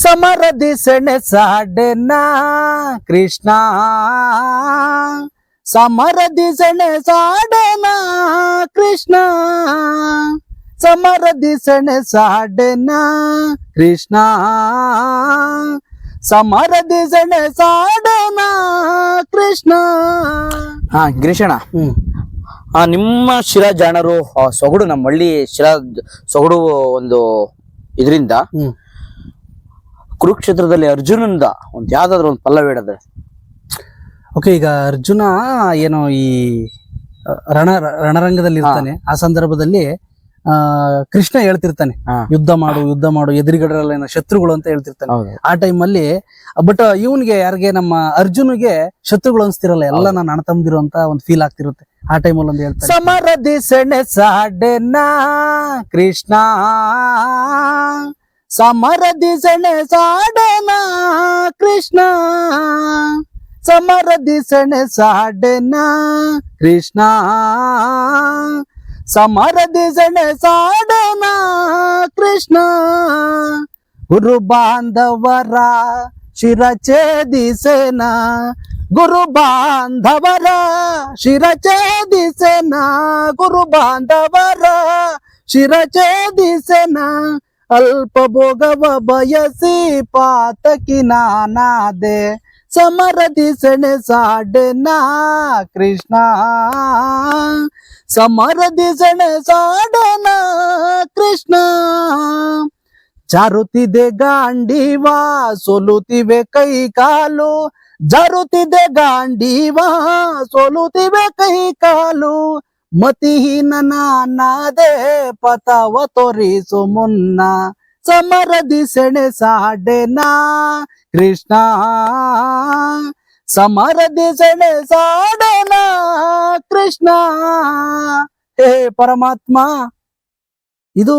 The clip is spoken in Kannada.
ಸಮರದಿ ಸೆಣಸಾಡೆನ ಕೃಷ್ಣ ಸಮರದಿ ಸೆಣಸಾಡೆನ ಕೃಷ್ಣ ಸಮರದಿ ಸೆಣಸಾಡೆನ ಕೃಷ್ಣ ಸಮರದಿ ಸೆಣಸಾಡೆನ ಕೃಷ್ಣ. ಗಿರೀಶಣ್ಣ, ನಿಮ್ಮ ಶಿರಾ ಜಾಣರು ಸೊಗಡು, ನಮ್ಮ ಹಳ್ಳಿ ಶಿರಾ ಸೊಗಡು ಒಂದು ಇದರಿಂದ ಕುರುಕ್ಷೇತ್ರದಲ್ಲಿ ಅರ್ಜುನಂದ ಒಂದು ಯಾವ್ದಾದ್ರು ಒಂದು ಪಲ್ಲವಿ ಹೇಳಿದ್ರೆ. ಓಕೆ, ಈಗ ಅರ್ಜುನ ಏನೋ ಈ ರಣರಂಗದಲ್ಲಿ ಇರ್ತಾನೆ. ಆ ಸಂದರ್ಭದಲ್ಲಿ ಕೃಷ್ಣ ಹೇಳ್ತಿರ್ತಾನೆ, ಯುದ್ಧ ಮಾಡು ಯುದ್ಧ ಮಾಡು, ಎದುರುಗಡೆಲ್ಲ ಶತ್ರುಗಳು ಅಂತ ಹೇಳ್ತಿರ್ತಾನೆ. ಆ ಟೈಮಲ್ಲಿ ಬಟ್ ಇವನ್ಗೆ ಯಾರಿಗೆ ನಮ್ಮ ಅರ್ಜುನ್ಗೆ ಶತ್ರುಗಳು ಅನ್ಸ್ತಿರಲ್ಲ, ಎಲ್ಲ ನಾನು ಅಣ್ಣ ತಮ್ಮದಿರು ಅಂತ ಒಂದು ಫೀಲ್ ಆಗ್ತಿರುತ್ತೆ. ಆ ಟೈಮಲ್ಲಿ ಒಂದು ಹೇಳ್ತಾರೆ, ಸಮರದಿ ಸೆಣಸಾಡೆನ ಕೃಷ್ಣ ಸಮರದಿ ಸೆಣಸಾಡೆನ ಕೃಷ್ಣ ಸಮರದಿ ಸೆಣಸಾಡೆನ ಕೃಷ್ಣ ಸಮರದಿ ಸೆಣಸಾಡೆನ ಕೃಷ್ಣ. ಗುರು ಬಾಂಧವರ ಶಿರಛೇದಿಸೇನ ಗುರು ಬಾಂಧವರ ಶಿರಛೇದಿಸೇನ ಗುರು ಬಾಂಧವರ ಶಿರಛೇದಿಸೇನ ಅಲ್ಪ ಭೋಗವ ಬಯಸಿ ಪಾತಕಿ ನಾನಾದೆ ಸಮರದಿ ಸೆಣಸಾಡೆನ ಕೃಷ್ಣ ಸಮರದಿ ಸೆಣಸಾಡೆನ ಕೃಷ್ಣ. ಜಾರುತ್ತಿದೆ ಗಾಂಡೀವ ಸೋಲುತ್ತಿವೆ ಕೈ ಕಾಲು ಜಾರುತ್ತಿದೆ ಗಾಂಡೀವ ಸೋಲುತ್ತಿವೆ ಕೈ ಕಾಲು ಮತಿಹೀನ ನಾನಾದೆ ಪಥವ ತೋರಿಸು ಮುನ್ನ ಸಮರದಿ ಸೆಣಸಾಡೆನ ಕೃಷ್ಣ ಸಮರದಿ ಸೆಣಸಾಡೆನ ಕೃಷ್ಣ. ಹೇ ಪರಮಾತ್ಮ, ಇದು